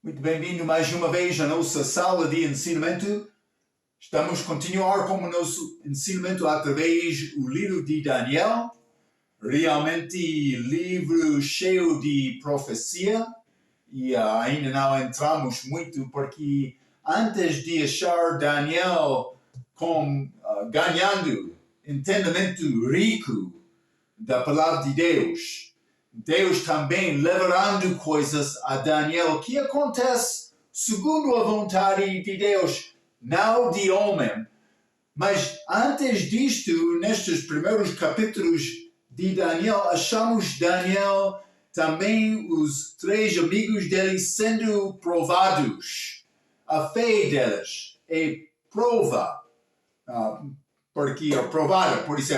Muito bem-vindo mais uma vez à nossa sala de ensinamento. Estamos a continuar com o nosso ensinamento através do livro de Daniel. Realmente livro cheio de profecia. E ainda não entramos muito porque antes de achar Daniel ganhando entendimento rico da palavra de Deus, Deus também liberando coisas a Daniel que acontece segundo a vontade de Deus, não de homem. Mas antes disto, nestes primeiros capítulos de Daniel, achamos Daniel também os três amigos dele sendo provados. A fé deles é prova, porque é provada, por isso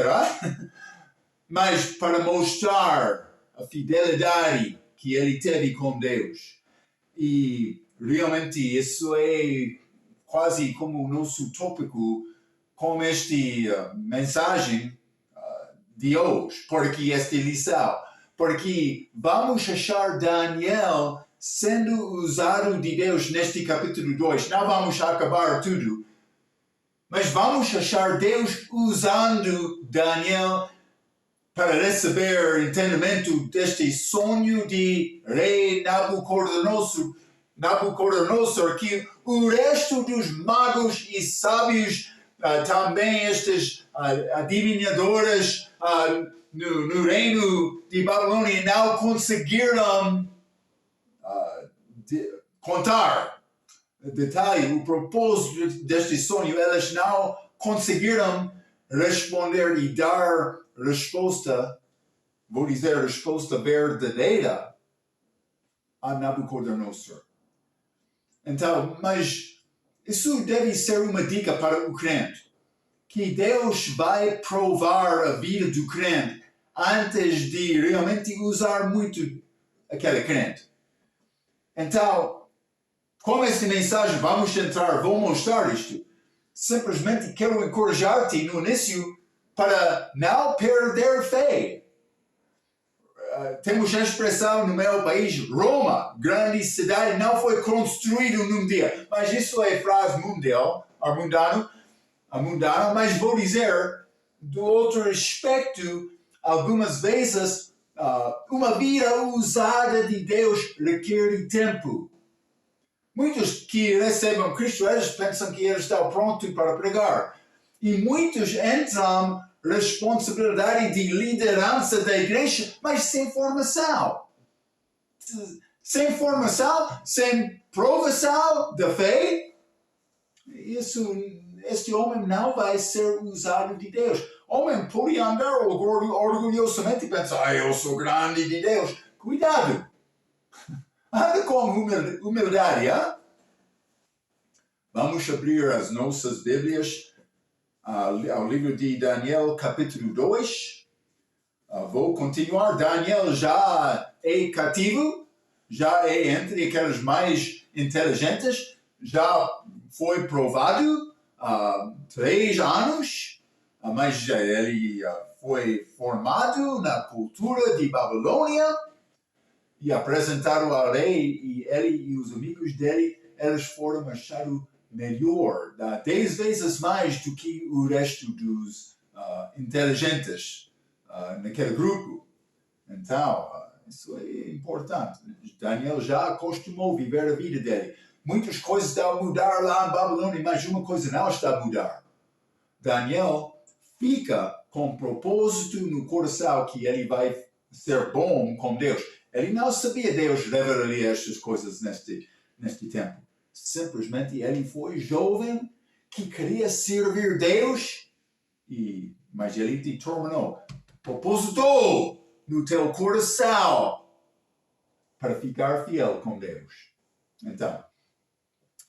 mas para mostrar a fidelidade que ele teve com Deus. E realmente isso é quase como o nosso tópico com esta mensagem de hoje, porque esta lição. Porque vamos achar Daniel sendo usado de Deus neste capítulo 2. Não vamos acabar tudo, mas vamos achar Deus usando Daniel para receber entendimento deste sonho de rei Nabucodonosor, que o resto dos magos e sábios, também estas adivinhadoras no reino de Babilônia, não conseguiram contar. Detalhe, o propósito deste sonho, elas não conseguiram responder e dar resposta, vou dizer, resposta verdadeira a Nabucodonosor. Então, mas isso deve ser uma dica para o crente, que Deus vai provar a vida do crente antes de realmente usar muito aquele crente. Então, com esta mensagem vamos entrar, vou mostrar isto. Simplesmente quero encorajar-te no início para não perder fé. Temos a expressão no meu país, Roma, grande cidade, não foi construído num dia. Mas isso é frase mundana, mas vou dizer, do outro aspecto, algumas vezes, uma vida usada de Deus requer tempo. Muitos que recebem Cristo, eles pensam que eles estão prontos para pregar. E muitos entram responsabilidade de liderança da igreja, mas sem formação. Sem formação, sem provação da fé, este homem não vai ser usado de Deus. O homem pode andar orgulhosamente e pensar, eu sou grande de Deus. Cuidado! Anda com humildade, hein? Vamos abrir as nossas Bíblias ao livro de Daniel, capítulo 2. Vou continuar. Daniel já é cativo, já é entre aqueles mais inteligentes, já foi provado 3 anos, mas ele foi formado na cultura de Babilônia e apresentado ao rei, e ele e os amigos dele, eles foram achados melhor, 10 vezes mais do que o resto dos inteligentes naquele grupo. Então, isso é importante. Daniel já acostumou a viver a vida dele. Muitas coisas estão a mudar lá em Babilônia, mas uma coisa não está a mudar. Daniel fica com propósito no coração que ele vai ser bom com Deus. Ele não sabia Deus revelaria estas coisas neste tempo. Simplesmente ele foi jovem que queria servir Deus, mas ele determinou, propositou no teu coração para ficar fiel com Deus. Então,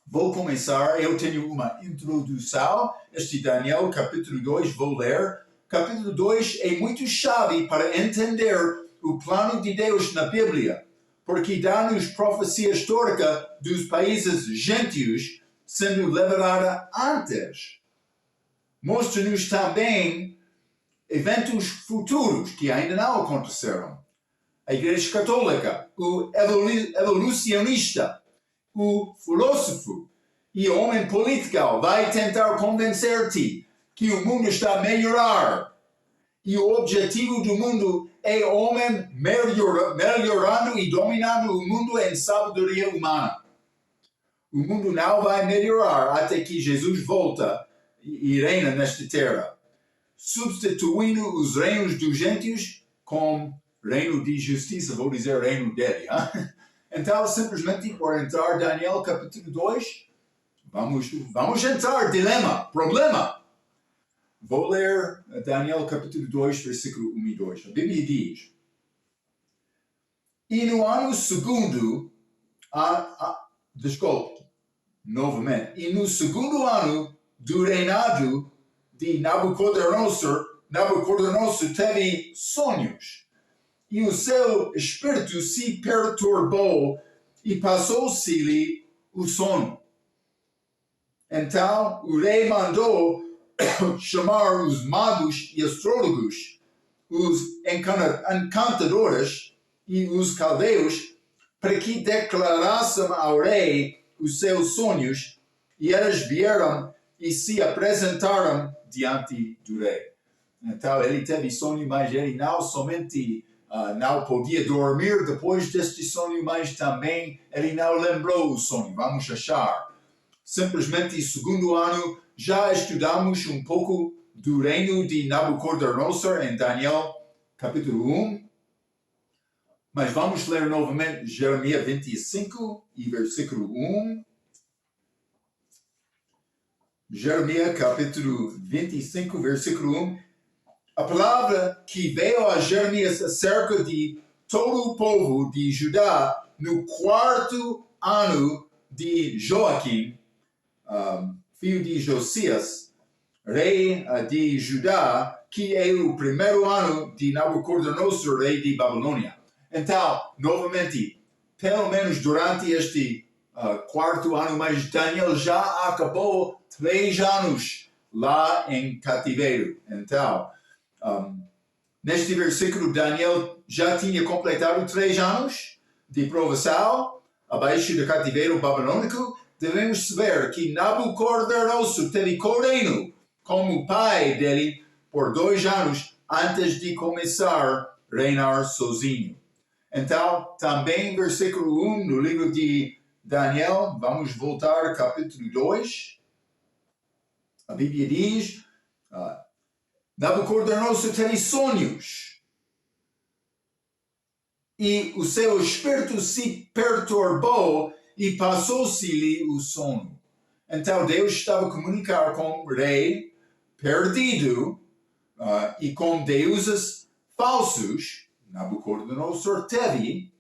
vou começar. Eu tenho uma introdução. Este Daniel, capítulo 2, vou ler. Capítulo 2 é muito chave para entender o plano de Deus na Bíblia, porque dá-nos profecia histórica dos países gentios sendo liberada antes. Mostra-nos também eventos futuros que ainda não aconteceram. A Igreja Católica, o evolucionista, o filósofo e homem político vai tentar convencer-te que o mundo está a melhorar. E o objetivo do mundo é o homem melhorando e dominando o mundo em sabedoria humana. O mundo não vai melhorar até que Jesus volta e reina nesta terra, substituindo os reinos dos gentios com reino de justiça, vou dizer reino dele. Hein? Então, simplesmente por entrar Daniel capítulo 2, vamos entrar, dilema, problema. Vou ler Daniel capítulo 2, versículo 1 e 2. A Bíblia diz: E no ano segundo, novamente, e no segundo ano do reinado de Nabucodonosor teve sonhos, e o seu espírito se perturbou e passou-se-lhe o sono. Então o rei mandou chamar os magos e astrólogos, os encantadores e os caldeus, para que declarassem ao rei os seus sonhos, e eles vieram e se apresentaram diante do rei. Então ele teve sonho, mas ele não somente não podia dormir depois deste sonho, mas também ele não lembrou o sonho. Vamos achar. Simplesmente, segundo ano, já estudamos um pouco do reino de Nabucodonosor em Daniel, capítulo 1. Mas vamos ler novamente Jeremias 25 e versículo 1. Jeremias, capítulo 25, versículo 1. A palavra que veio a Jeremias acerca de todo o povo de Judá no quarto ano de Joaquim, filho de Josias, rei de Judá, que é o primeiro ano de Nabucodonosor, rei de Babilônia. Então, novamente, pelo menos durante este quarto ano, mas Daniel já acabou 3 anos lá em cativeiro. Então, neste versículo, Daniel já tinha completado 3 anos de provação abaixo do cativeiro babilônico. Devemos saber que Nabucodonosor teve co-reino como pai dele por 2 anos antes de começar a reinar sozinho. Então, também versículo 1 no livro de Daniel, vamos voltar ao capítulo 2. A Bíblia diz: Nabucodonosor teve sonhos e o seu espírito se perturbou e passou-se-lhe o sono. Então Deus estava a comunicar com o rei perdido e com deuses falsos. Nabucodonosor teve,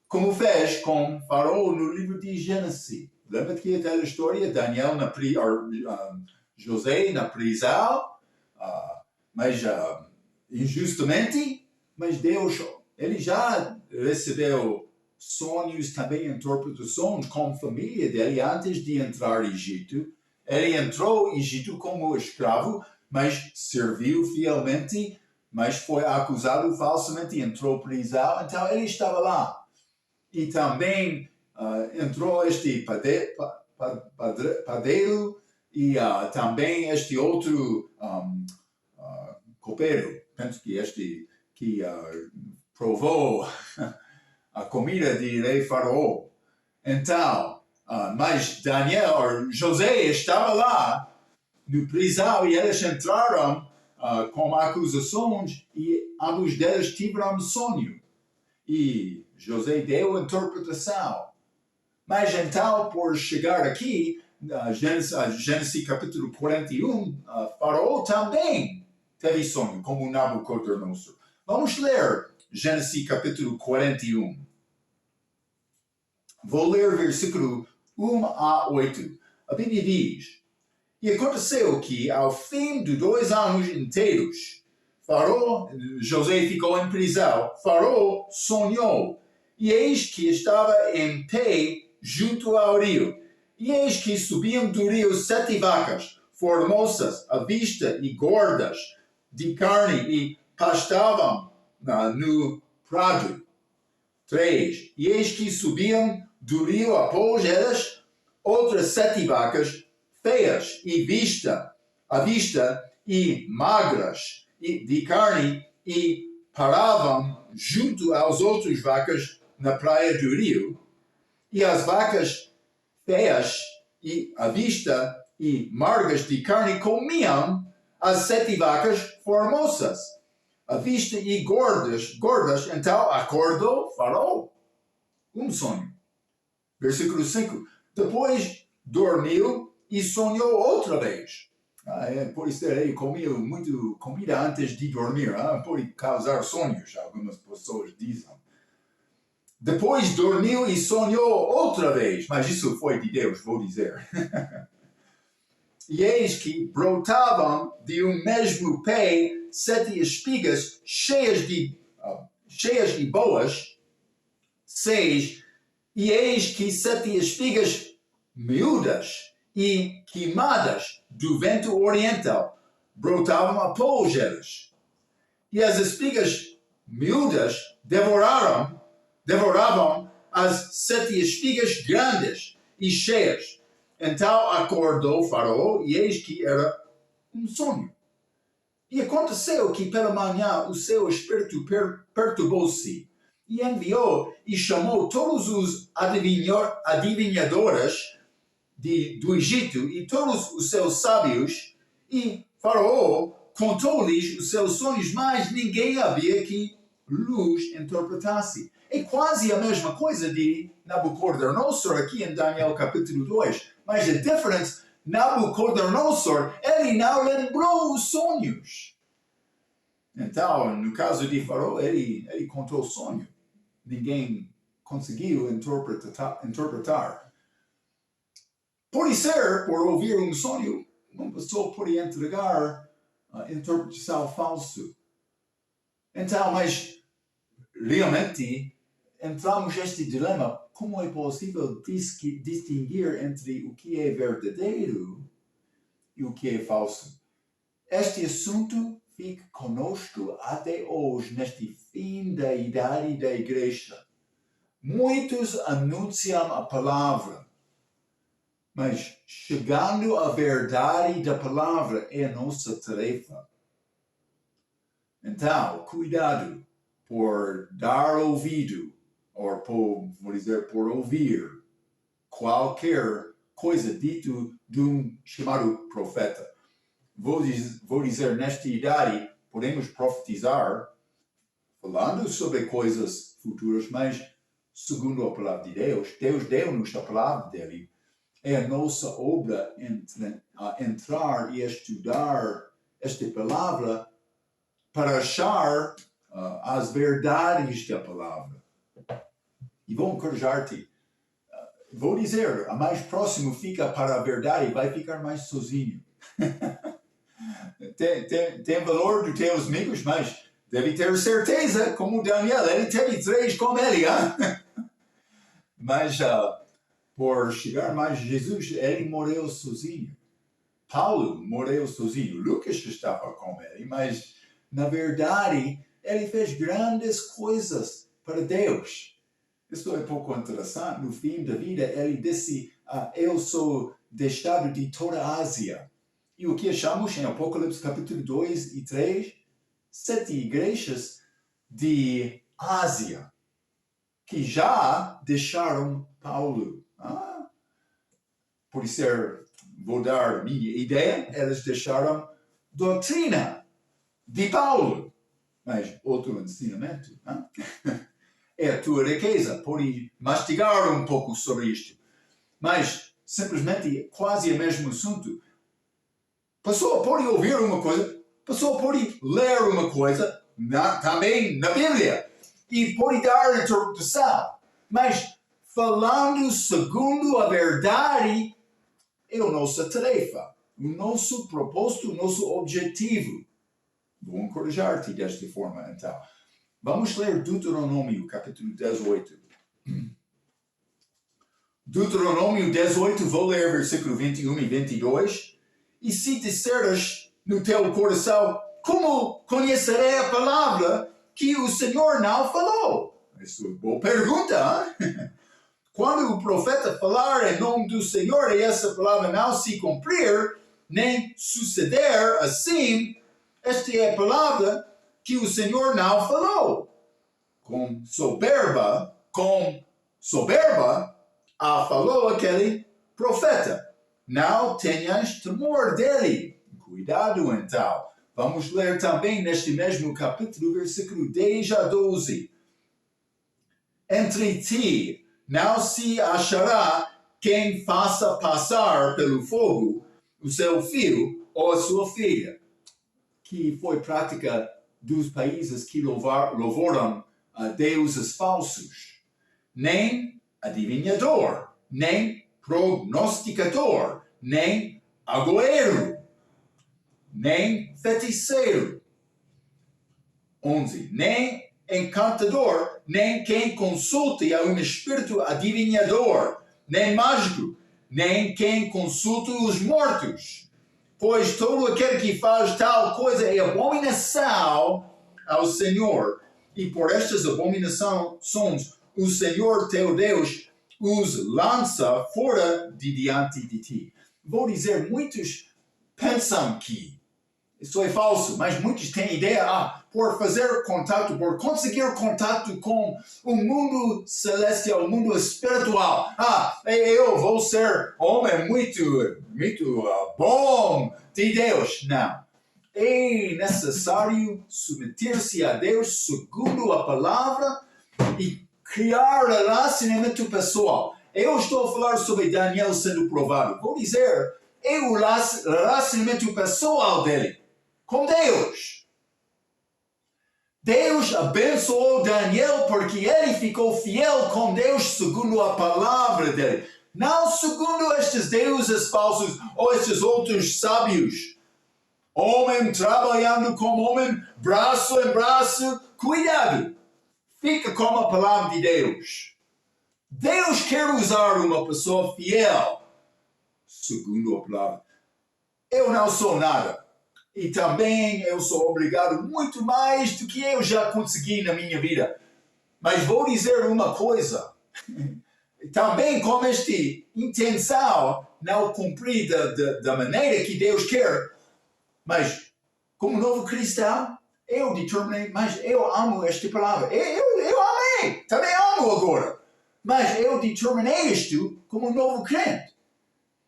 como fez com Faraó no livro de Gênesis. Lembra-te que aquela história, Daniel José na prisão, mas injustamente, mas Deus, ele já recebeu sonhos, também interpretações com a família dele antes de entrar no Egito. Ele entrou no Egito como escravo, mas serviu fielmente, mas foi acusado falsamente e entrou prisão. Então ele estava lá. E também entrou este padeiro e também este outro copeiro. Penso que este que provou a comida de rei Faraó. Então, mas José estava lá no prisão e eles entraram com acusações e ambos deles tiveram sonho. E José deu a interpretação. Mas então, por chegar aqui, Gênesis capítulo 41, Faraó também teve sonho, como Nabucodonosor. Vamos ler Gênesis capítulo 41. Vou ler versículo 1 a 8. A Bíblia diz: E aconteceu que, ao fim de 2 anos inteiros, José ficou em prisão. Faraó sonhou, e eis que estava em pé junto ao rio. E eis que subiam do rio 7 vacas, formosas à vista e gordas de carne, e pastavam no prado. 3. E eis que subiam do rio após elas outras 7 vacas feias à vista e magras de carne, e paravam junto às outras vacas na praia do rio, e as vacas feias e à vista e magras de carne comiam as 7 vacas formosas, à vista e gordas. Então acordou Faraó. Sonho. Versículo 5. Depois dormiu e sonhou outra vez. Pode ser, ele comeu muito comida antes de dormir. Pode causar sonhos, algumas pessoas dizem. Depois dormiu e sonhou outra vez. Mas isso foi de Deus, vou dizer. E eis que brotavam de um mesmo pé 7 espigas cheias e boas. 6. E eis que 7 espigas miúdas e queimadas do vento oriental brotavam após elas. E as espigas miúdas devoravam as 7 espigas grandes e cheias. Então acordou Faraó, e eis que era um sonho. E aconteceu que pela manhã o seu espírito perturbou-se, e enviou e chamou todos os adivinhadores do Egito e todos os seus sábios, e Faraó contou-lhes os seus sonhos, mas ninguém havia que lhes interpretasse. É quase a mesma coisa de Nabucodonosor aqui em Daniel capítulo 2, mas a diferença, Nabucodonosor, ele não lembrou os sonhos. Então, no caso de Faraó, ele contou o sonho. Ninguém conseguiu interpretar. Pode ser, por ouvir um sonho, uma pessoa pode entregar interpretação falsa. Então, mas realmente entramos neste dilema: como é possível distinguir entre o que é verdadeiro e o que é falso? Este assunto fica conosco até hoje, neste fim da idade da igreja. Muitos anunciam a palavra, mas chegando à verdade da palavra é a nossa tarefa. Então, cuidado por dar ouvido, ou por ouvir qualquer coisa dito de um chamado profeta. Vou dizer, nesta idade, podemos profetizar, falando sobre coisas futuras, mas segundo a palavra de Deus, Deus deu-nos a palavra dele. É a nossa obra entrar e estudar esta palavra para achar as verdades da palavra. E vou encorajar-te. Vou dizer, a mais próximo fica para a verdade, vai ficar mais sozinho. Tem valor dos teus amigos, mas deve ter certeza, como Daniel, ele teve 3 com ele. Mas por chegar mais a Jesus, ele morreu sozinho. Paulo morreu sozinho. Lucas estava com ele, mas na verdade ele fez grandes coisas para Deus. Isso é pouco interessante. No fim da vida, ele disse: eu sou deixado de toda a Ásia. E o que achamos em Apocalipse capítulo 2 e 3? 7 igrejas de Ásia que já deixaram Paulo. Por ser, vou dar minha ideia, eles deixaram doutrina de Paulo. Mas outro ensinamento. É a tua riqueza. Pode mastigar um pouco sobre isto. Mas, simplesmente, quase o mesmo assunto. A pessoa pode ouvir uma coisa, a pessoa pode ler uma coisa, também na Bíblia, e pode dar interpretação. Mas, falando segundo a verdade, é a nossa tarefa, o nosso propósito, o nosso objetivo. Vou encorajar-te desta forma, então. Vamos ler Deuteronômio, capítulo 18. Deuteronômio 18, vou ler versículo 21 e 22. E se disseres no teu coração: como conhecerei a palavra que o Senhor não falou? Isso é uma boa pergunta. quando o profeta falar em nome do Senhor e essa palavra não se cumprir, nem suceder assim, esta é a palavra que o Senhor não falou. Com soberba, falou aquele profeta. Não tenhas temor dele. Cuidado então. Vamos ler também neste mesmo capítulo, versículo 10 a 12. Entre ti não se achará quem faça passar pelo fogo o seu filho ou a sua filha, que foi prática dos países que louvaram a deuses falsos, nem adivinhador, nem prognosticador, nem agoeiro, nem feiticeiro. 11. Nem encantador, nem quem consulte a um espírito adivinhador, nem mágico, nem quem consulte os mortos. Pois todo aquele que faz tal coisa é abominação ao Senhor. E por estas abominações, o Senhor teu Deus os lança fora de diante de ti. Vou dizer, muitos pensam que isso é falso, mas muitos têm ideia, por fazer contato, por conseguir contato com o mundo celestial, o mundo espiritual. Eu vou ser homem muito bom de Deus. Não. É necessário submeter-se a Deus segundo a palavra e criar relacionamento pessoal. Eu estou a falar sobre Daniel sendo provado. Vou dizer, é o relacionamento pessoal dele com Deus. Deus abençoou Daniel porque ele ficou fiel com Deus segundo a palavra dele. Não segundo estes deuses falsos ou estes outros sábios. Homem trabalhando como homem, braço em braço. Cuidado. Fica com a palavra de Deus. Deus quer usar uma pessoa fiel segundo a palavra. Eu não sou nada. E também eu sou obrigado muito mais do que eu já consegui na minha vida. Mas vou dizer uma coisa. Também com esta intenção não cumprida da maneira que Deus quer. Mas como novo cristão, eu determinei, mas eu amo esta palavra. Eu amei, também amo agora. Mas eu determinei isto como novo crente.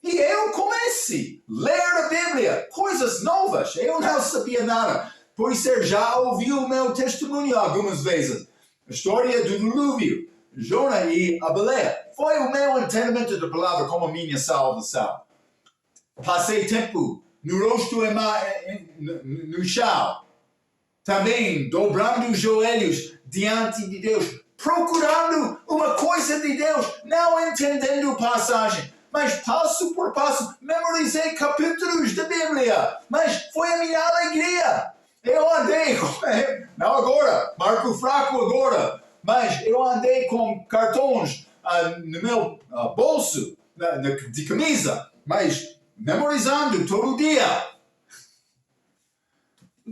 E eu comecei a ler a Bíblia, coisas novas. Eu não sabia nada. Por isso já ouviu o meu testemunho algumas vezes. A história do dilúvio, Jona e a baleia. Foi o meu entendimento da palavra como a minha salvação. Passei tempo no rosto no chão. Também dobrando os joelhos diante de Deus. Procurando uma coisa de Deus. Não entendendo a passagem. Mas passo por passo, memorizei capítulos da Bíblia. Mas foi a minha alegria. Eu andei, não agora, marco fraco agora. Mas eu andei com cartões no meu bolso de camisa. Mas memorizando todo dia.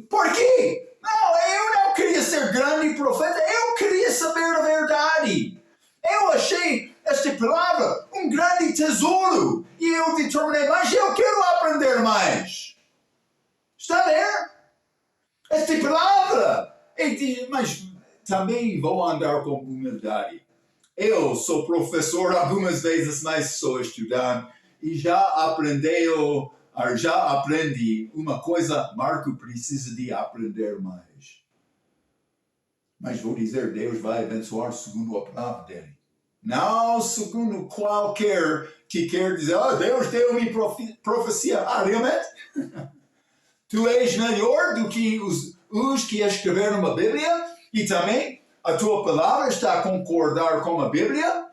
Por quê? Não, eu não queria ser grande profeta. Eu queria saber a verdade. Eu achei esta palavra um grande tesouro. E eu determinei, mas eu quero aprender mais. Está a ver? Esta palavra. Mas também vou andar com humildade. Eu sou professor algumas vezes, mas sou estudante. E já aprendi uma coisa, Marco precisa de aprender mais. Mas vou dizer, Deus vai abençoar segundo a palavra dele. Não segundo qualquer que quer dizer, Deus deu-me profecia. Realmente? Tu és melhor do que os que escreveram a Bíblia? E também a tua palavra está a concordar com a Bíblia?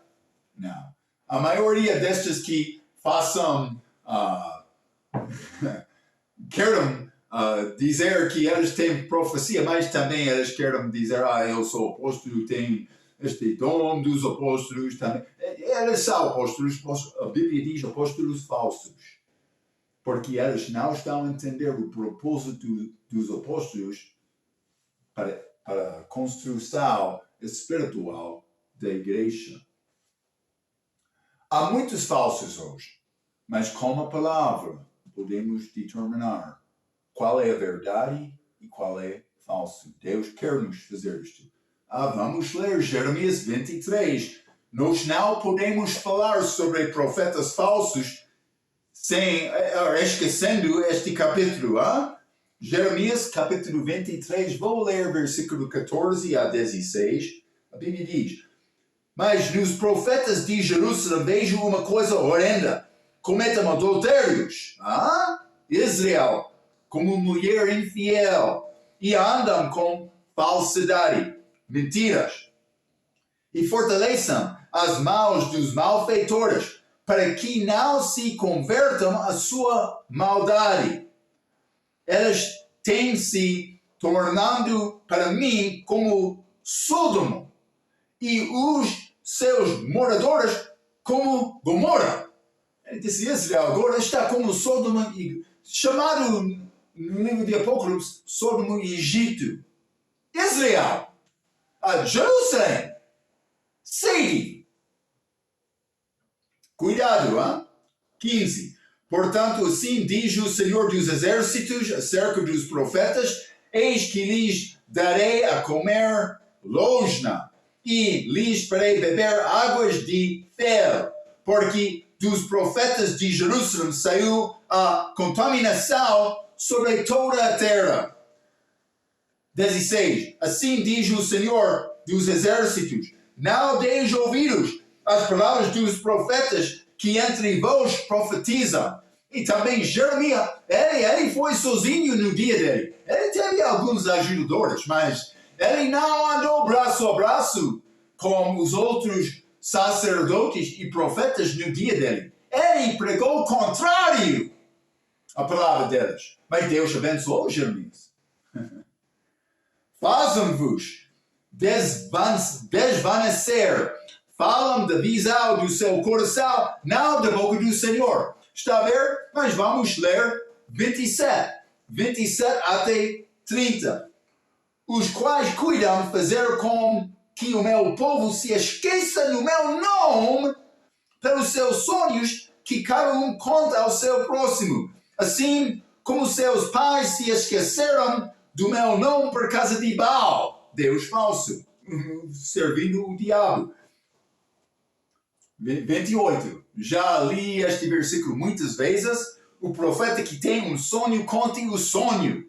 Não. A maioria destes que façam, querem dizer que eles têm profecia, mas também eles querem dizer, eu sou apóstolo, tenho este dom dos apóstolos também. Eles são apóstolos, a Bíblia diz apóstolos falsos, porque eles não estão a entender o propósito dos apóstolos para a construção espiritual da igreja. Há muitos falsos hoje, mas com a palavra podemos determinar qual é a verdade e qual é falso. Deus quer nos fazer isto. Vamos ler Jeremias 23. Nós não podemos falar sobre profetas falsos sem esquecendo este capítulo. Jeremias capítulo 23, vou ler versículo 14 a 16. A Bíblia diz: mas nos profetas de Jerusalém vejo uma coisa horrenda. Cometem adultérios. Israel, como mulher infiel, e andam com falsidade, mentiras, e fortaleçam as mãos dos malfeitores, para que não se convertam à sua maldade. Elas têm se tornando para mim como Sodoma, e os seus moradores como Gomorra. Ele disse: Israel agora está como Sodoma, chamado no livro de Apocalipse Sodoma e Egito. Israel, Jerusalém, Sede. Cuidado, 15. Portanto, assim diz o Senhor dos Exércitos acerca dos profetas: eis que lhes darei a comer losna, e lhes farei beber águas de fel, porque dos profetas de Jerusalém saiu a contaminação sobre toda a terra. 16. Assim diz o Senhor dos Exércitos: não deis ouvidos às palavras dos profetas que entre vós profetizam. E também Jeremias, ele foi sozinho no dia dele. Ele teve alguns ajudadores, mas ele não andou braço a braço com os outros sacerdotes e profetas no dia dele. Ele pregou o contrário à palavra deles. Mas Deus abençoou Jeremias. Fazem-vos desvanecer, falam da visão do seu coração, não da boca do Senhor. Está a ver? Mas vamos ler 27 até 30. Os quais cuidam de fazer com que o meu povo se esqueça do meu nome pelos seus sonhos que cada um conta ao seu próximo. Assim como seus pais se esqueceram do meu nome por causa de Baal, Deus falso, servindo o diabo. 28. Já li este versículo muitas vezes. O profeta que tem um sonho, conte o sonho.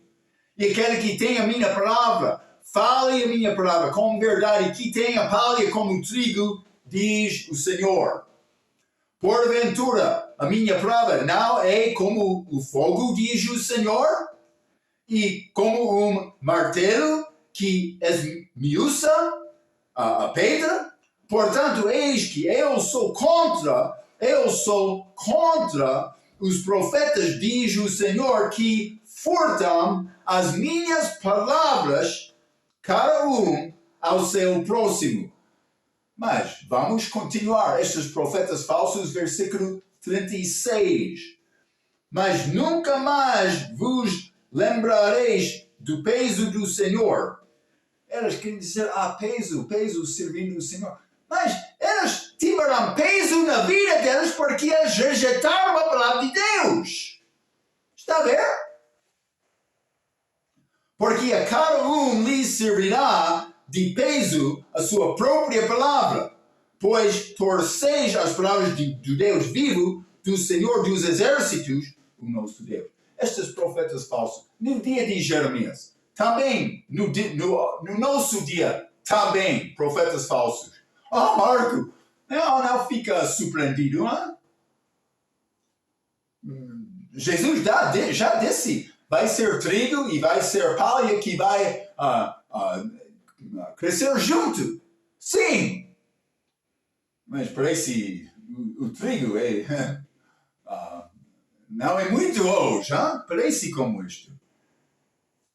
E aquele que tem a minha palavra, fale a minha palavra com verdade, que tem a palha como trigo, diz o Senhor. Porventura, a minha palavra não é como o fogo, diz o Senhor, e como um martelo que esmiuça a pedra. Portanto, eis que eu sou contra os profetas, diz o Senhor, que furtam as minhas palavras, cada um ao seu próximo. Mas vamos continuar. Estes profetas falsos, versículo 36. Mas nunca mais vos lembrareis do peso do Senhor. Elas querem dizer, peso servindo o Senhor. Mas elas tiveram peso na vida delas porque elas rejeitaram a palavra de Deus. Está a ver? Porque a cada um lhe servirá de peso a sua própria palavra, pois torceis as palavras do Deus vivo, do Senhor dos Exércitos, o nosso Deus. Estes profetas falsos, no dia de Jeremias, também, no nosso dia, também, profetas falsos. Marco, não fica surpreendido, hein? Jesus já disse, vai ser trigo e vai ser palha que vai crescer junto. Sim! Mas parece o trigo não é muito hoje, hein? Parece como isto.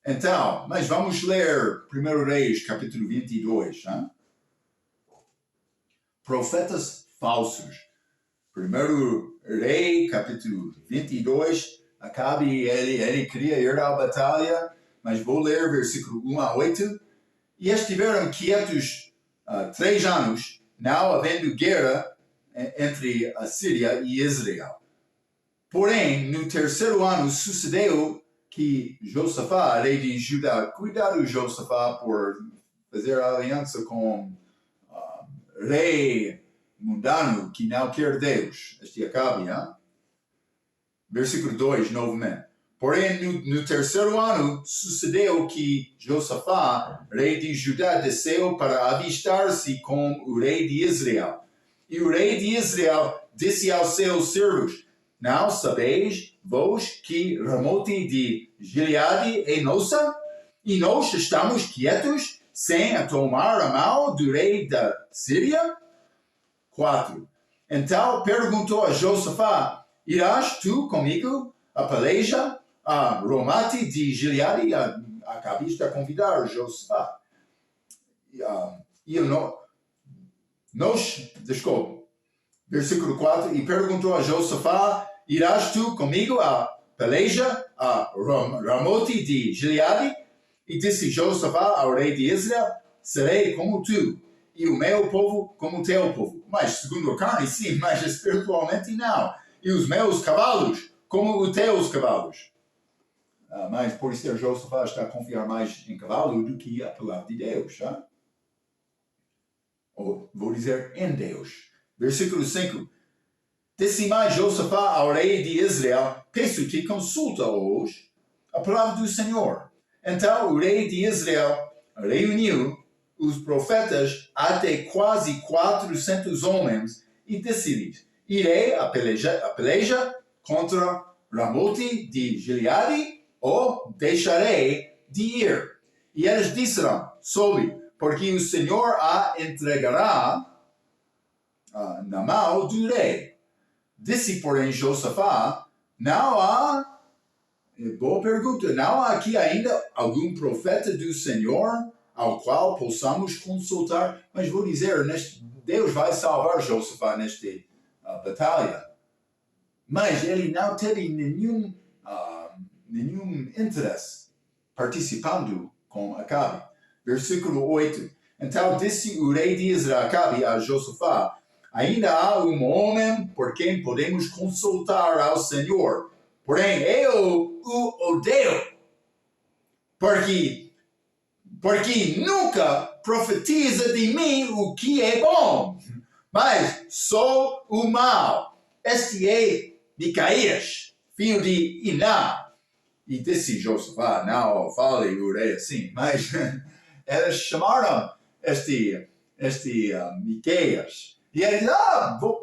Então, mas vamos ler 1 Reis, capítulo 22. Hein? Profetas falsos. 1 Rei, capítulo 22. Acabe, ele queria ir à batalha, mas vou ler versículo 1 a 8. E estiveram quietos 3 anos, não havendo guerra entre a Síria e Israel. Porém, no terceiro ano sucedeu que Josafá, rei de Judá, cuidado Josafá por fazer aliança com rei mundano que não quer Deus. Este Acabe, hein? Versículo 2, novamente. Porém, no terceiro ano sucedeu que Josafá, rei de Judá, desceu para avistar-se com o rei de Israel. E o rei de Israel disse aos seus servos: não sabeis vós que Ramote de Gileade é nossa? E nós estamos quietos, sem a tomar a mão do rei da Síria? 4. Então perguntou a Josafá: irás tu comigo a peleja a Ramote de Gileade? Acabiste de convidar Josafá. Desculpa. Versículo 4, e perguntou a Josafá: irás tu comigo a peleja a Ramote de Gileade? E disse Josafá ao rei de Israel: serei como tu, e o meu povo como o teu povo. Mas segundo a carne, sim, mas espiritualmente não. E os meus cavalos como os teus cavalos. Mas por isso Josafá está a confiar mais em cavalo do que a palavra de Deus. Tá? Ou vou dizer em Deus. Versículo 5. Disse mais Josafá ao rei de Israel: peço-te, consulta hoje a palavra do Senhor. Então o rei de Israel reuniu os profetas até quase 400 homens e disse-lhes: irei a peleja contra Ramote de Gileade ou deixarei de ir? E eles disseram: soube, porque o Senhor a entregará na mão do rei. Disse, porém, Josafá: não há, boa pergunta, não há aqui ainda algum profeta do Senhor ao qual possamos consultar? Mas vou dizer, Deus vai salvar Josafá nesta batalha. Mas ele não teve nenhum interesse participando com Acabe. Versículo 8. Então disse o rei de Israel Acabe a Josafá: ainda há um homem por quem podemos consultar ao Senhor. Porém, eu o odeio, porque nunca profetiza de mim o que é bom, mas sou o mal. Este é Micaías, filho de Iná. E disse Josafá: não fale o rei assim, mas eles chamaram este Micaías. E ele disse: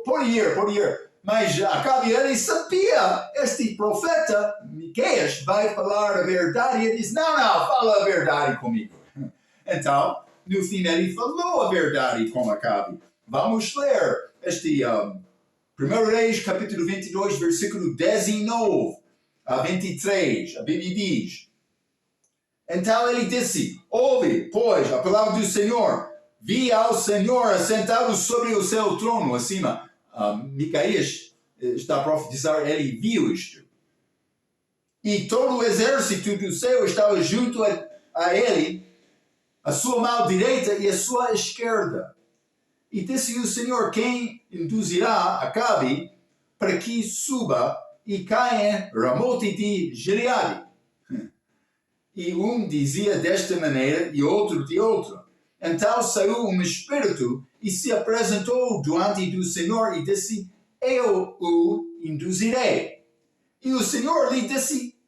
pode ir. Mas Acabe, ele sabia, este profeta, Micaías, vai falar a verdade. E ele disse: não, fala a verdade comigo. Então, no fim, ele falou a verdade com Acabe. Vamos ler este 1 Reis, capítulo 22, versículo 19 a 23. A Bíblia diz: então ele disse: ouve, pois, a palavra do Senhor. Vi ao Senhor assentado sobre o seu trono acima. Micaías está a profetizar, ele viu isto. E todo o exército do céu estava junto a ele, a sua mão direita e a sua esquerda. E disse o Senhor: quem induzirá Acabe para que suba e caia em Ramote de Gileade? E um dizia desta maneira e outro de outra. Então saiu um espírito e se apresentou diante do Senhor e disse: eu o induzirei. E o Senhor lhe disse: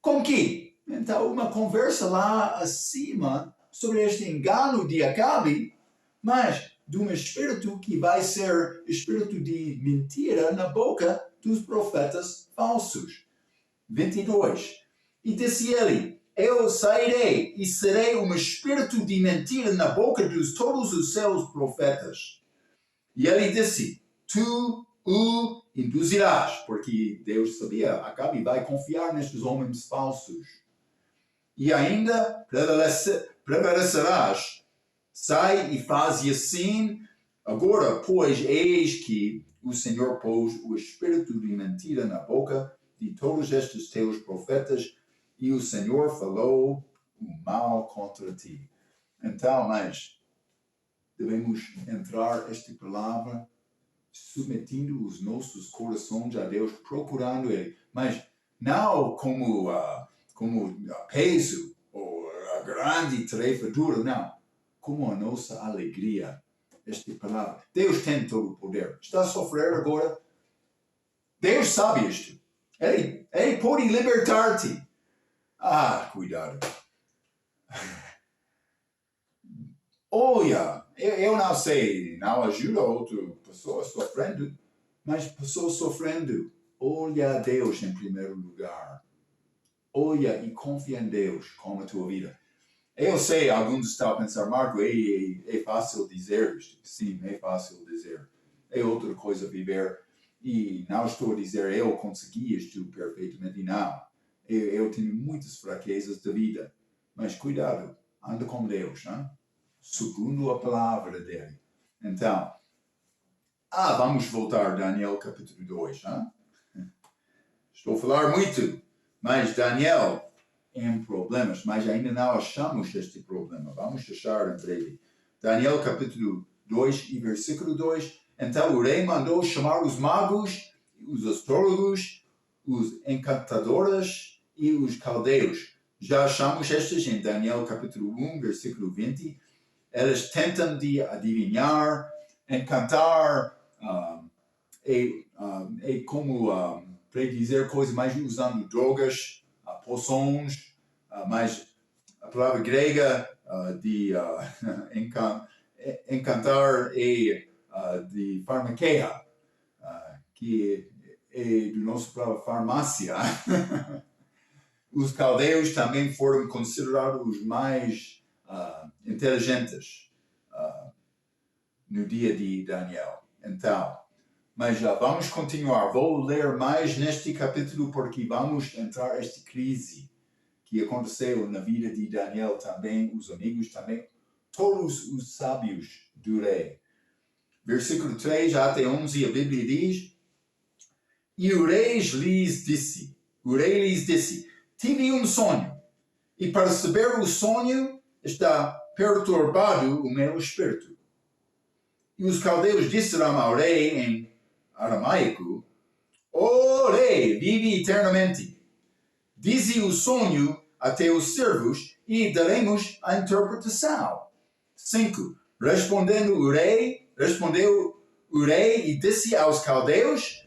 com que? Então uma conversa lá acima sobre este engano de Acabe, mas de um espírito que vai ser espírito de mentira na boca dos profetas falsos. 22. E disse ele: eu sairei e serei um espírito de mentira na boca de todos os seus profetas. E ele disse: tu o induzirás, porque Deus sabia, Acabe vai confiar nestes homens falsos. E ainda prevalecerás. Sai e faze assim. Agora, pois, eis que o Senhor pôs o espírito de mentira na boca de todos estes teus profetas, e o Senhor falou o mal contra ti. Então, mas devemos entrar esta palavra submetendo os nossos corações a Deus, procurando Ele, mas não como peso ou a grande tarefa dura, não, como a nossa alegria. Esta palavra. Deus tem todo o poder. Está a sofrer agora? Deus sabe isto. Ele pode libertar-te. Cuidado. Olha, eu não sei, não ajuda outra pessoa sofrendo, mas pessoa sofrendo, olha a Deus em primeiro lugar. Olha e confia em Deus com a tua vida. Eu sei, alguns estão a pensar, Marco, é fácil dizer isto. Sim, é fácil dizer. É outra coisa viver. E não estou a dizer eu consegui isto perfeitamente, não. Eu tenho muitas fraquezas da vida. Mas cuidado, anda com Deus, não? Segundo a palavra dele. Então, vamos voltar a Daniel capítulo 2. Não? Estou a falar muito, mas Daniel em problemas, mas ainda não achamos este problema. Vamos achar em breve. Daniel capítulo 2 e versículo 2. Então o rei mandou chamar os magos, os astrólogos, os encantadores e os caldeus. Já achamos estes em Daniel capítulo 1, versículo 20. Eles tentam de adivinhar, encantar, como predizer coisas, mais usando drogas, poções, mas a palavra grega de encantar é de farmakeia, que é do nosso palavra farmácia. Os caldeus também foram considerados os mais inteligentes no dia de Daniel. Então, mas já vamos continuar. Vou ler mais neste capítulo porque vamos entrar nesta crise que aconteceu na vida de Daniel também, os amigos também, todos os sábios do rei. Versículo 3 até 11, a Bíblia diz: E o rei lhes disse, tive um sonho, e para saber o sonho está perturbado o meu espírito. E os caldeus disseram ao rei em aramaico: O rei, vive eternamente. Dize o sonho a teus servos e daremos a interpretação. 5. Respondeu o rei e disse aos caldeus: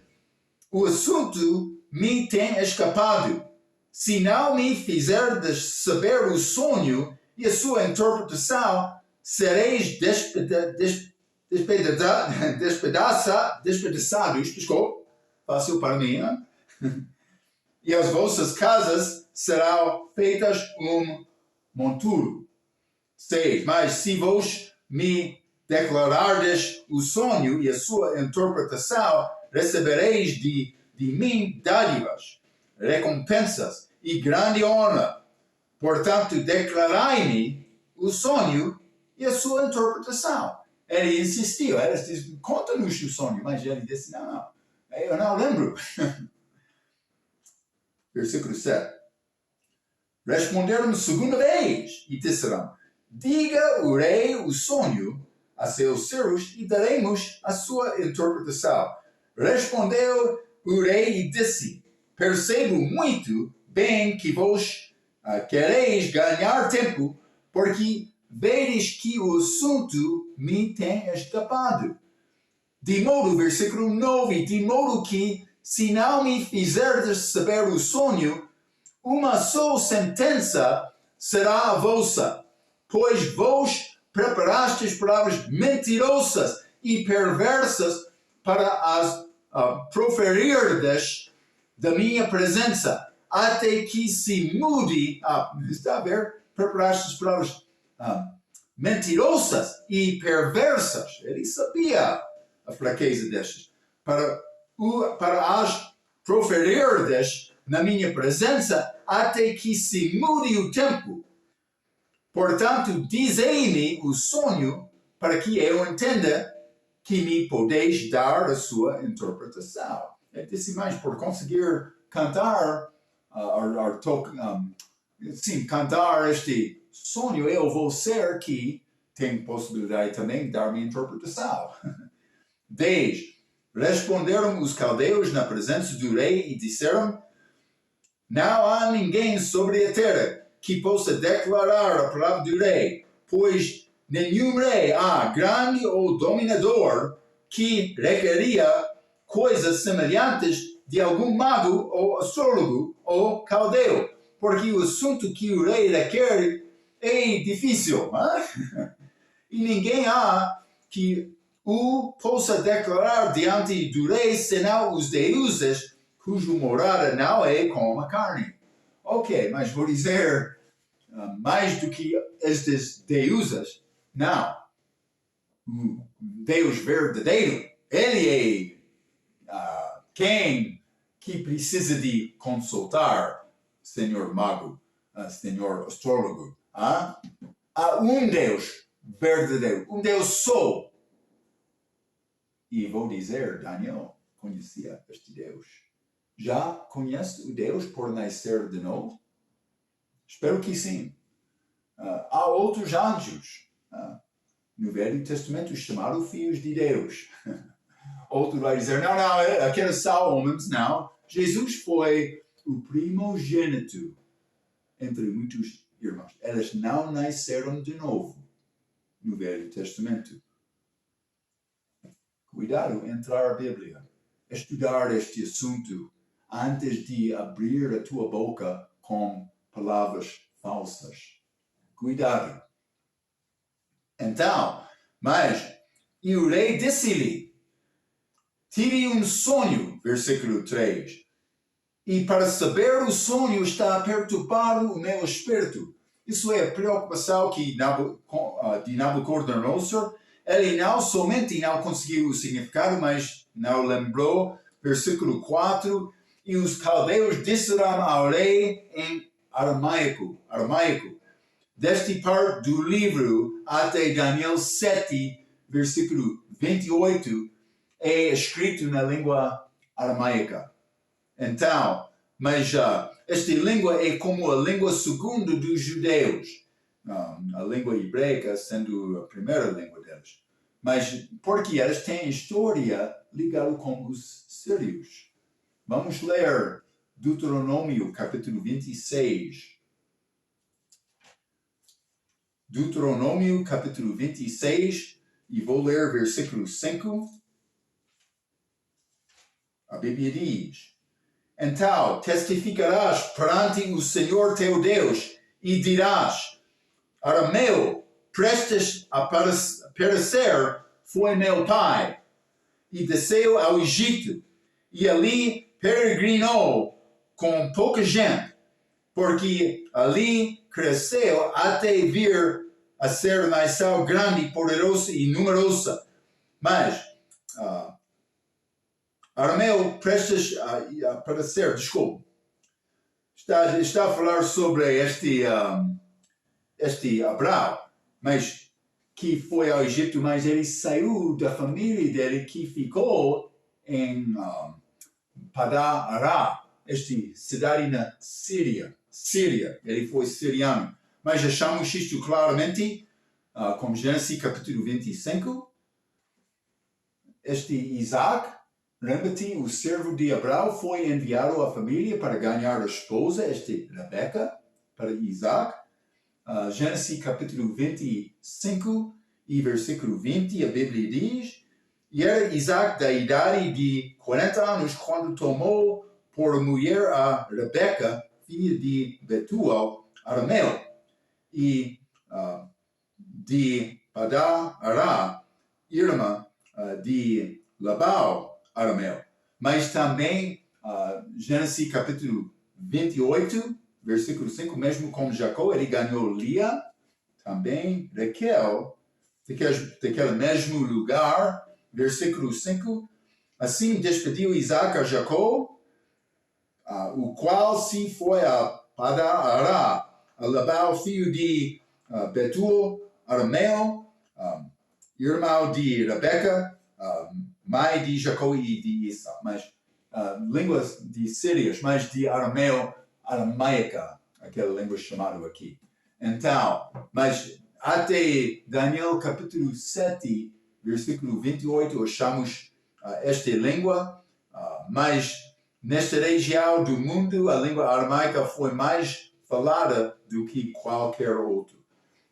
O assunto me tem escapado. Se não me fizerdes saber o sonho e a sua interpretação, sereis despedaçados, fácil para mim, hein? E as vossas casas serão feitas monturo. 6. Mas se vos me declarardes o sonho e a sua interpretação, recebereis de mim dádivas, recompensas e grande honra. Portanto, declarai-me o sonho e a sua interpretação. Ele insistiu, ele disse, conta-nos o sonho, mas ele disse, não, eu não lembro. Versículo 7. Responderam segunda vez e disseram: Diga o rei o sonho a seus servos e daremos a sua interpretação. Respondeu o rei e disse: Percebo muito bem que vos quereis ganhar tempo, porque vedes que o assunto me tem escapado. De modo, versículo 9, de modo que se não me fizerdes saber o sonho, uma só sentença será a vossa, pois vos preparastes palavras mentirosas e perversas para as proferirdes da minha presença, até que se mude, está a ver, preparastes palavras mentirosas e perversas. Ele sabia a fraqueza destes, para as proferirdes na minha presença, até que se mude o tempo. Portanto, dizei-me o sonho, para que eu entenda que me podeis dar a sua interpretação. Ele disse mais, por conseguir cantar, cantar este sonho, eu vou ser que tem possibilidade também de dar minha interpretação. 10. Responderam os caldeus na presença do rei e disseram: não há ninguém sobre a terra que possa declarar a palavra do rei, pois nenhum rei há grande ou dominador que requeria coisas semelhantes de algum mago ou astrólogo ou caldeu, porque o assunto que o rei requer é difícil, e ninguém há que o possa declarar diante do rei senão os deuses cuja morada não é com a carne. Ok, mas vou dizer mais do que estes deuses, não. O Deus verdadeiro, ele é quem que precisa de consultar, senhor mago, senhor astrólogo. Há um Deus verdadeiro, um Deus só. E vou dizer, Daniel conhecia este Deus. Já conhece o Deus por nascer de novo? Espero que sim. Há outros anjos no Velho Testamento chamados filhos de Deus. Outro vai dizer, não, aqueles são homens, não. Jesus foi o primogênito entre muitos irmãos. Eles não nasceram de novo no Velho Testamento. Cuidado entrar a Bíblia, estudar este assunto antes de abrir a tua boca com palavras falsas. Cuidado. Então, mas, e o rei disse-lhe, tive um sonho, versículo 3, e para saber o sonho está a perturbar o meu espírito. Isso é a preocupação que de Nabucodonosor. Ele não somente não conseguiu o significado, mas não lembrou. Versículo 4, e os caldeus disseram ao rei em aramaico. Deste parte do livro até Daniel 7, versículo 28, é escrito na língua aramaica. Então, mas esta língua é como a língua segunda dos judeus. A língua hebraica sendo a primeira língua deles. Mas porque eles têm história ligada com os sírios. Vamos ler Deuteronômio, capítulo 26. Deuteronômio, capítulo 26, e vou ler versículo 5. A Bíblia diz: então testificarás perante o Senhor teu Deus e dirás: arameu, prestes a perecer, foi meu pai, e desceu ao Egito, e ali peregrinou com pouca gente, porque ali cresceu até vir a ser nação grande, poderosa e numerosa. Mas arameu prestes a perecer, desculpa. Está a falar sobre este Abraão, mas que foi ao Egito, mas ele saiu da família dele que ficou em Padá Ará, esta cidade na Síria. Ele foi siriano. Mas achamos isto claramente, como Gênesis capítulo 25. Este Isaac, lembra-te, o servo de Abraão, foi enviado à família para ganhar a esposa, Rebeca, para Isaac. Gênesis capítulo 25 e versículo 20, a Bíblia diz: e era Isaac da idade de 40 anos quando tomou por mulher a Rebeca, filha de Betuel, arameu, e de Padá Ará, irmã de Labão, arameu. Mas também, Gênesis capítulo 28, versículo 5, mesmo como Jacó, ele ganhou Lia, também Raquel, daquele mesmo lugar, versículo 5, assim despediu Isaac a Jacó, o qual se foi a Padá Ará, a Labão, filho de Betuel, arameu, irmão de Rebeca, mãe de Jacó e de Isaac, mas línguas de sírias, mas de aramaica, aquela língua chamada aqui. Então, mas até Daniel capítulo 7, versículo 28, achamos esta língua, mas nesta região do mundo a língua aramaica foi mais falada do que qualquer outro.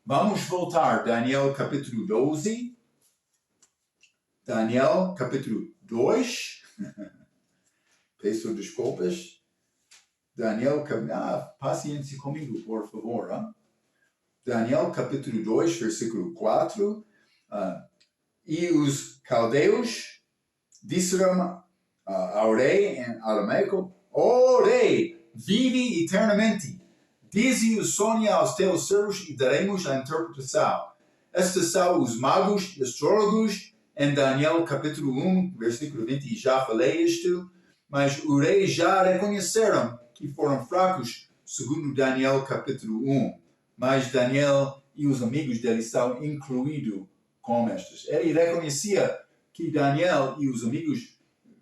Vamos voltar, Daniel capítulo 12. Daniel capítulo 2. Peço desculpas. Daniel, paciência comigo, por favor. Hein? Daniel capítulo 2, versículo 4. E os caldeus disseram ao rei em aramaico: ó rei, vive eternamente. Dize o sonho aos teus servos e daremos a interpretação. Estes são os magos e astrólogos em Daniel capítulo 1, versículo 20. Já falei isto, mas o rei já reconheceram que foram fracos, segundo Daniel capítulo 1. Mas Daniel e os amigos dele são incluídos com estes. Ele reconhecia que Daniel e os amigos,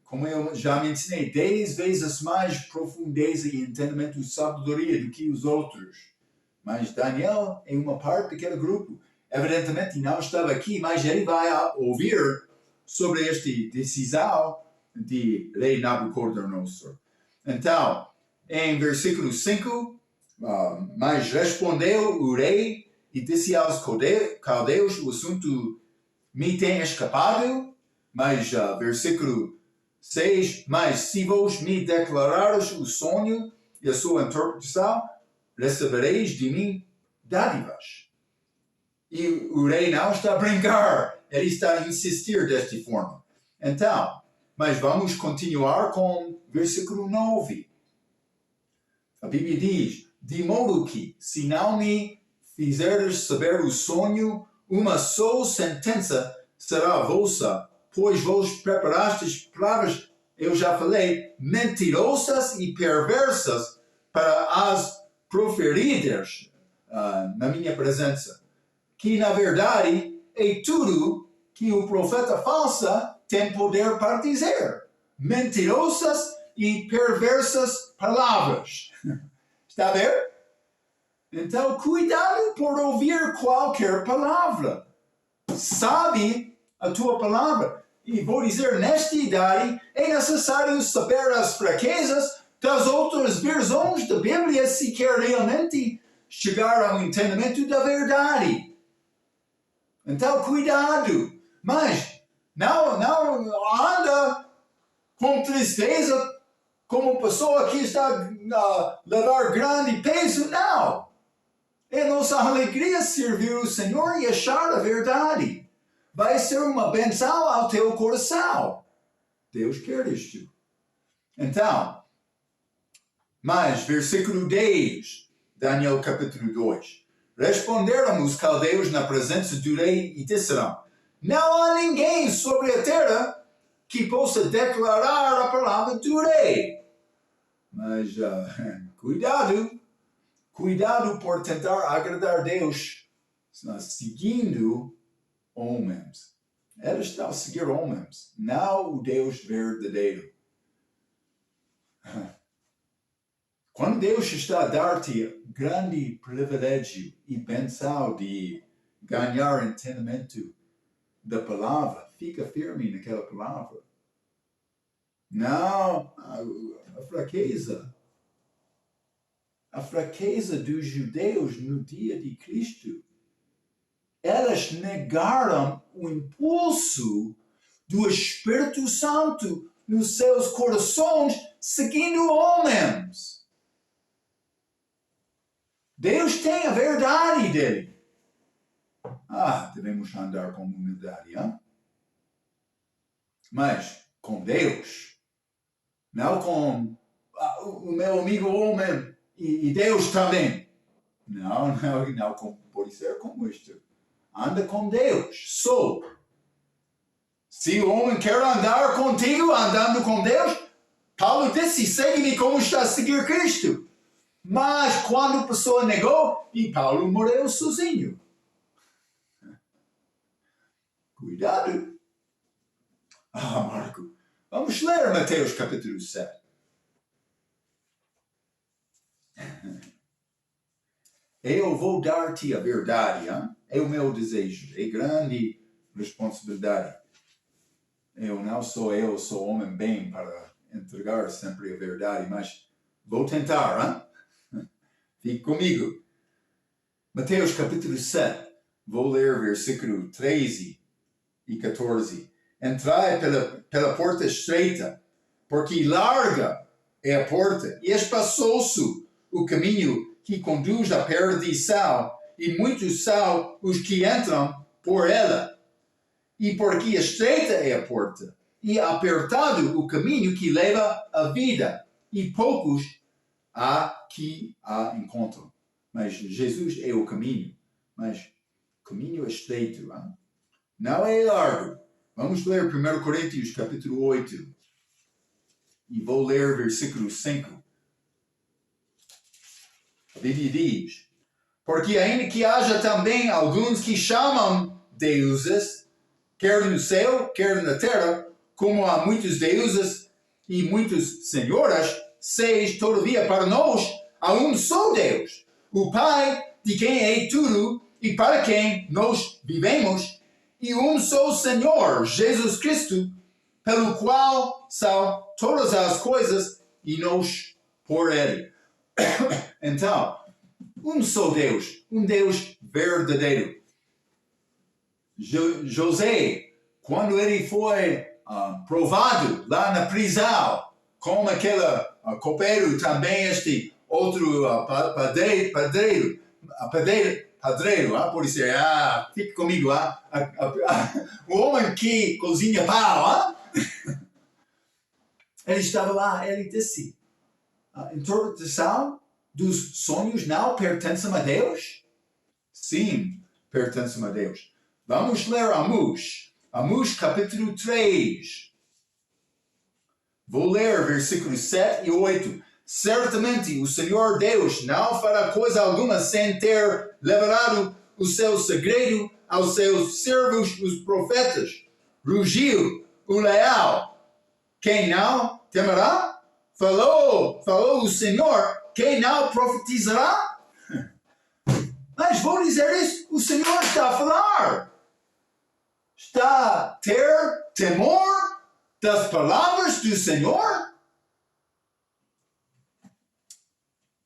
como eu já mencionei, 10 vezes mais profundeza e entendimento e sabedoria do que os outros. Mas Daniel é uma parte daquele grupo. Evidentemente não estava aqui, mas ele vai ouvir sobre esta decisão de rei Nabucodonosor. Então, em versículo 5, mas respondeu o rei e disse aos caldeus: o assunto me tem escapado. Mas versículo 6, mas se vos me declarares o sonho e a sua interpretação, recebereis de mim dádivas. E o rei não está a brincar, ele está a insistir desta forma. Então, mas vamos continuar com versículo 9. A Bíblia diz: de modo que, se não me fizeres saber o sonho, uma só sentença será vossa, pois vos preparastes palavras, eu já falei, mentirosas e perversas para as proferidas na minha presença. Que, na verdade, é tudo que o profeta falsa tem poder para dizer. Mentirosas e perversas palavras. Está a ver? Então, cuidado por ouvir qualquer palavra. Sabe a tua palavra. E vou dizer, nesta idade, é necessário saber as fraquezas das outras versões da Bíblia se quer realmente chegar ao entendimento da verdade. Então, cuidado. Mas não anda com tristeza como pessoa que está a levar grande peso. Não. É nossa alegria servir o Senhor e achar a verdade. Vai ser uma bênção ao teu coração. Deus quer isto. Então, mas versículo 10, Daniel capítulo 2. Responderam os caldeus na presença do rei e disseram: não há ninguém sobre a terra que possa declarar a palavra do rei. Mas cuidado por tentar agradar Deus seguindo homens. Ela está a seguir homens, não o Deus verdadeiro. Quando Deus está a dar-te grande privilégio e bênção de ganhar entendimento da palavra, fica firme naquela palavra. Não, a fraqueza dos judeus no dia de Cristo. Elas negaram o impulso do Espírito Santo nos seus corações, seguindo homens. Deus tem a verdade dele. Devemos andar com humildade, hein? Mas com Deus, não com o meu amigo homem e Deus também. Não pode ser como isto. Anda com Deus, só. Se o homem quer andar contigo, andando com Deus, Paulo disse, segue-me como está a seguir Cristo. Mas quando a pessoa negou, e Paulo morreu sozinho. Cuidado. Marco, vamos ler Mateus capítulo 7. Eu vou dar-te a verdade, hein? É o meu desejo, é grande responsabilidade. eu sou homem bem para entregar sempre a verdade, mas vou tentar, hein? Fique comigo. Mateus capítulo 7, vou ler versículo 13 e 14. Entrai pela porta estreita, porque larga é a porta, e espaçoso o caminho que conduz à perdição, e muitos são os que entram por ela. E porque estreita é a porta, e apertado o caminho que leva à vida, e poucos há que a encontram. Mas Jesus é o caminho, mas o caminho é estreito, hein? Não é largo. Vamos ler 1 Coríntios capítulo 8, e vou ler versículo 5. A Bíblia diz: porque ainda que haja também alguns que chamam deuses, quer no céu, quer na terra, como há muitos deuses e muitos senhoras, seis, todavia, para nós há um só Deus, o Pai, de quem é tudo e para quem nós vivemos, e um só Senhor, Jesus Cristo, pelo qual são todas as coisas e nós por Ele. Então, um só Deus, um Deus verdadeiro. José, quando ele foi provado lá na prisão, com aquele copeiro, também este outro padreiro, por isso, fique comigo, o homem que cozinha pão, ele estava lá, ele disse, a interpretação dos sonhos não pertencem a Deus? Sim, pertencem a Deus. Vamos ler Amós capítulo 3. Vou ler versículos 7 e 8. Certamente o Senhor Deus não fará coisa alguma sem ter revelado o seu segredo aos seus servos, os profetas. Rugiu o leão. Quem não temerá? Falou o Senhor. Quem não profetizará? Mas vou dizer isso, o Senhor está a falar. Está a ter temor das palavras do Senhor?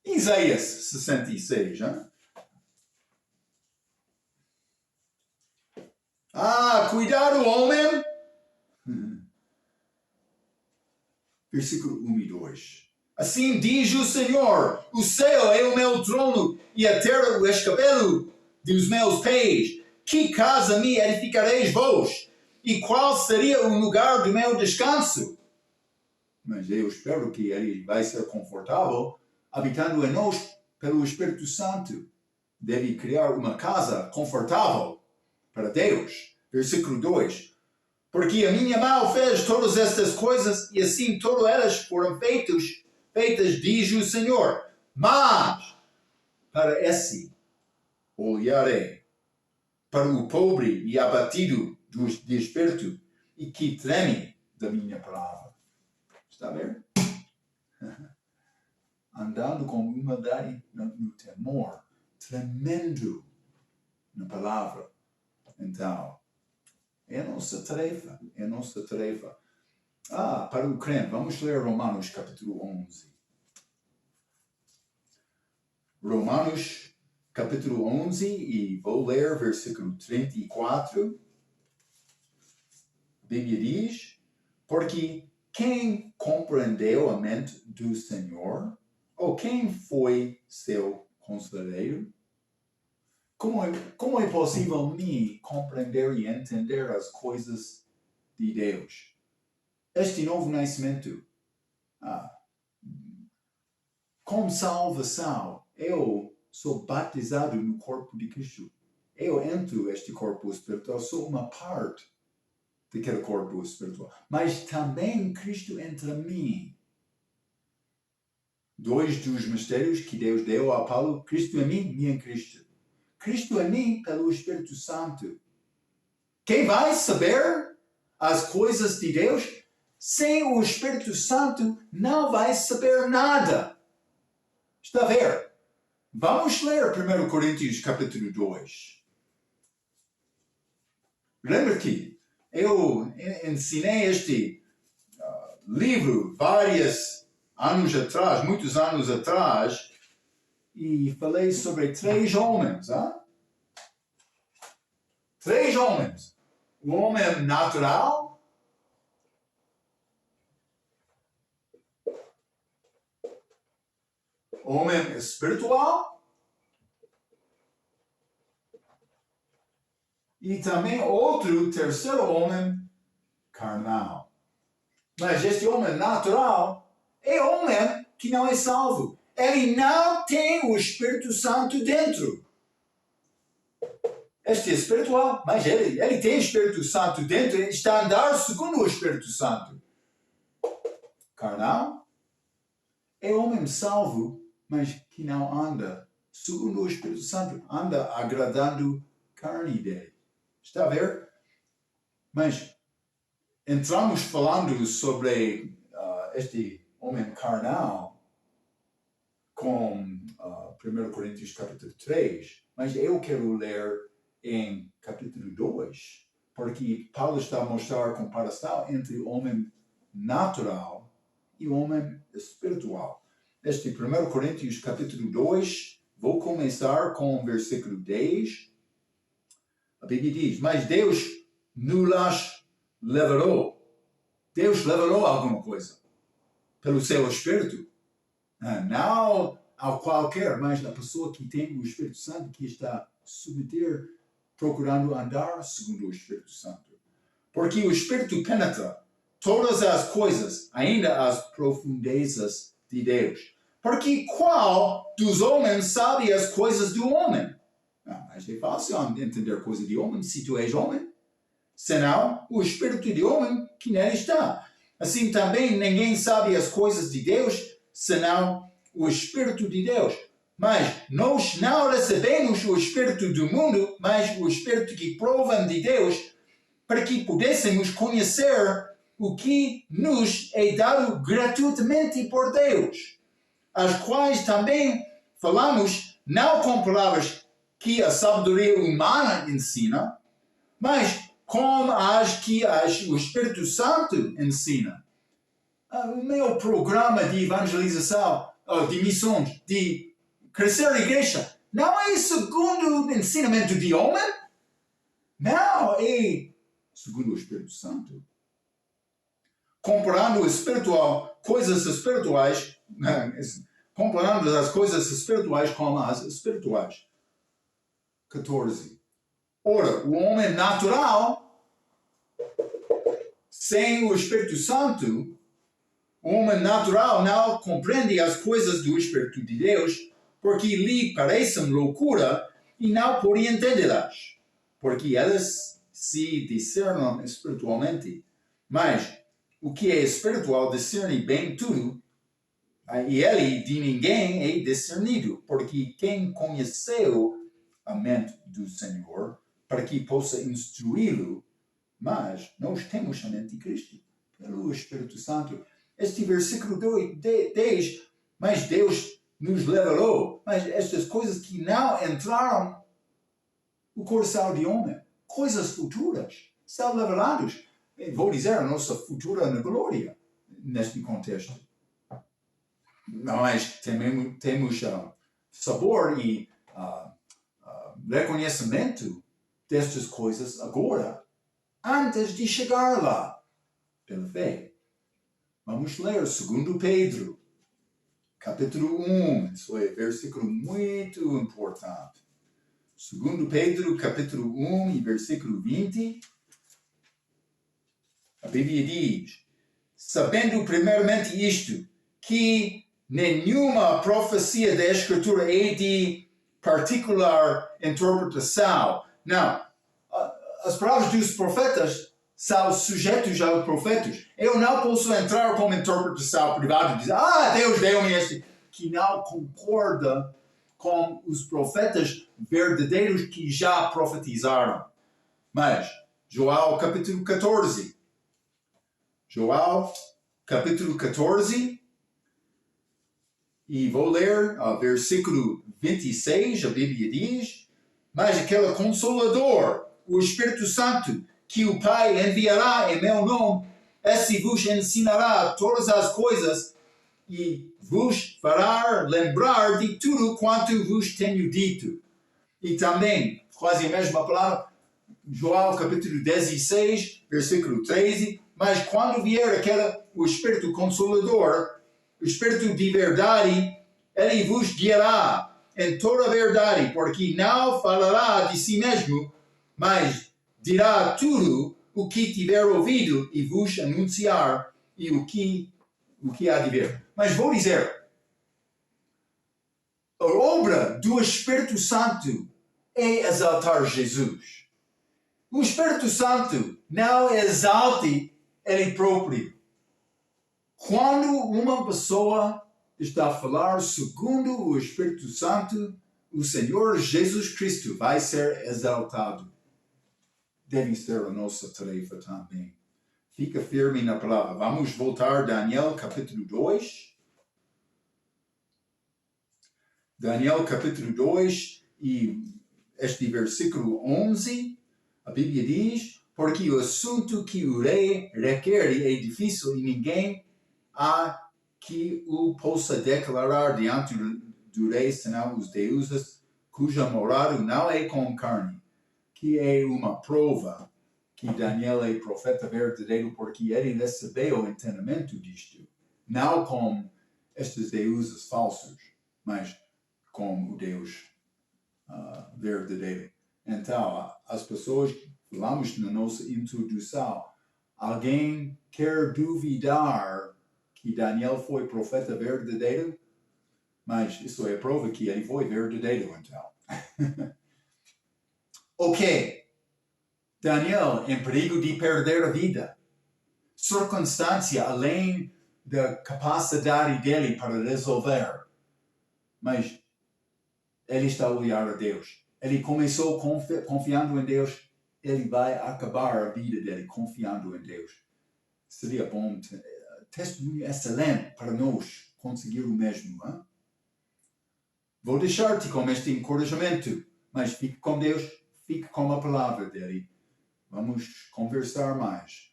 Isaías 66, hein? Cuidado, homem. Versículo 1 e 2. Assim diz o Senhor, o céu é o meu trono e a terra o escabelo dos meus pés. Que casa me edificareis vós? E qual seria o lugar do meu descanso? Mas eu espero que ele vai ser confortável habitando em nós pelo Espírito Santo. Deve criar uma casa confortável para Deus. Versículo 2. Porque a minha mão fez todas estas coisas e assim todas elas foram feitas, diz o Senhor. Mas para esse olharei, para o pobre e abatido de espírito e que treme da minha palavra. Está a ver? Andando com humildade no temor, tremendo na palavra. Então, é a nossa tarefa, para o crente, vamos ler Romanos capítulo 11. Romanos capítulo 11 e vou ler versículo 34. A Bíblia diz, porque quem compreendeu a mente do Senhor? Ou quem foi seu conselheiro? Como é possível me compreender e entender as coisas de Deus? Este novo nascimento, com salvação, eu sou batizado no corpo de Cristo. Eu entro este corpo espiritual, sou uma parte daquele corpo espiritual. Mas também Cristo entra em mim. Dois dos mistérios que Deus deu a Paulo, Cristo em mim e em Cristo. Cristo em mim pelo Espírito Santo. Quem vai saber as coisas de Deus? Sem o Espírito Santo não vai saber nada. Está a ver? Vamos ler 1 Coríntios capítulo 2. Lembra-te, Eu ensinei este livro muitos anos atrás, e falei sobre 3 homens. Três homens. O homem natural, homem espiritual e também outro terceiro homem carnal. Mas este homem natural é homem que não é salvo. Ele não tem o Espírito Santo dentro. Este é espiritual, mas ele tem o Espírito Santo dentro, ele está a andar segundo o Espírito Santo. Carnal é homem salvo, mas que não anda segundo o Espírito Santo, anda agradando carne dele. Está a ver? Mas entramos falando sobre este homem carnal com 1 Coríntios capítulo 3, mas eu quero ler em capítulo 2, porque Paulo está a mostrar a comparação entre o homem natural e o homem espiritual. Este 1 Coríntios capítulo 2, vou começar com o versículo 10. A Bíblia diz, mas Deus nos liberou. Deus liberou alguma coisa pelo seu Espírito. Não ao qualquer, mas a pessoa que tem o Espírito Santo, que está submeter, procurando andar segundo o Espírito Santo. Porque o Espírito penetra todas as coisas, ainda as profundezas de Deus. Porque qual dos homens sabe as coisas do homem? Mas é fácil entender coisas de homem se tu és homem. Senão, o Espírito de homem que nele está. Assim também ninguém sabe as coisas de Deus, senão o Espírito de Deus. Mas nós não recebemos o Espírito do mundo, mas o Espírito que provém de Deus, para que pudéssemos conhecer o que nos é dado gratuitamente por Deus, as quais também falamos não com palavras que a sabedoria humana ensina, mas como as que o Espírito Santo ensina. O meu programa de evangelização, de missões, de crescer a igreja, não é segundo o ensinamento de homem, não, é segundo o Espírito Santo. Comparando coisas espirituais, comparando as coisas espirituais com as espirituais. 14. Ora, o homem natural, sem o Espírito Santo, o homem natural não compreende as coisas do Espírito de Deus, porque lhe parecem loucura e não pode entendê-las, porque elas se discernem espiritualmente. Mas o que é espiritual discerne bem tudo, e ele de ninguém é discernido, porque quem conheceu a mente do Senhor, para que possa instruí-lo, mas nós temos a mente de Cristo, pelo Espírito Santo. Este versículo 10, mas Deus nos liberou, mas estas coisas que não entraram no coração de homem, coisas futuras, são liberadas. Vou dizer a nossa futura na glória, neste contexto. Mas temos sabor e reconhecimento destas coisas agora, antes de chegar lá, pela fé. Vamos ler 2 Pedro, capítulo 1, isso é versículo muito importante. 2 Pedro, capítulo 1 e versículo 20, a Bíblia diz, sabendo primeiramente isto, que nenhuma profecia da Escritura é de particular interpretação. Não, as palavras dos profetas são sujeitos aos profetas. Eu não posso entrar com uma interpretação privada e dizer, Deus deu-me este, que não concorda com os profetas verdadeiros que já profetizaram. Mas, Joel capítulo 14. Joel capítulo 14. E vou ler o versículo 26, a Bíblia diz, mas aquele Consolador, o Espírito Santo, que o Pai enviará em meu nome, esse vos ensinará todas as coisas e vos fará lembrar de tudo quanto vos tenho dito. E também, quase a mesma palavra, João capítulo 16, versículo 13, mas quando vier o Espírito Consolador, o Espírito de verdade, ele vos guiará em toda a verdade, porque não falará de si mesmo, mas dirá tudo o que tiver ouvido e vos anunciar e o que há de ver. Mas vou dizer, a obra do Espírito Santo é exaltar Jesus. O Espírito Santo não exalte ele próprio. Quando uma pessoa está a falar segundo o Espírito Santo, o Senhor Jesus Cristo vai ser exaltado. Deve ser a nossa tarefa também. Fica firme na palavra. Vamos voltar a Daniel capítulo 2. Daniel capítulo 2 e este versículo 11, a Bíblia diz: porque o assunto que o rei requer é difícil e ninguém há que o possa declarar diante do rei, senão os deuses, cuja morada não é com carne, que é uma prova que Daniel é profeta verdadeiro, porque ele recebeu o entendimento disto, não com estes deuses falsos, mas com o Deus verdadeiro. Então, as pessoas, falamos na nossa introdução, alguém quer duvidar que Daniel foi profeta verdadeiro? Mas isso é prova que ele foi verdadeiro, então. Ok. Daniel em perigo de perder a vida. Circunstância além da capacidade dele para resolver. Mas ele está a olhar a Deus. Ele começou confiando em Deus. Ele vai acabar a vida dele confiando em Deus. Seria bom, testemunho excelente para nós conseguir o mesmo. Hein? Vou deixar-te com este encorajamento, mas fique com Deus, fique com a palavra dele. Vamos conversar mais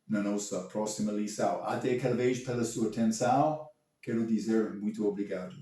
na nossa próxima lição. Até cada vez pela sua atenção. Quero dizer muito obrigado.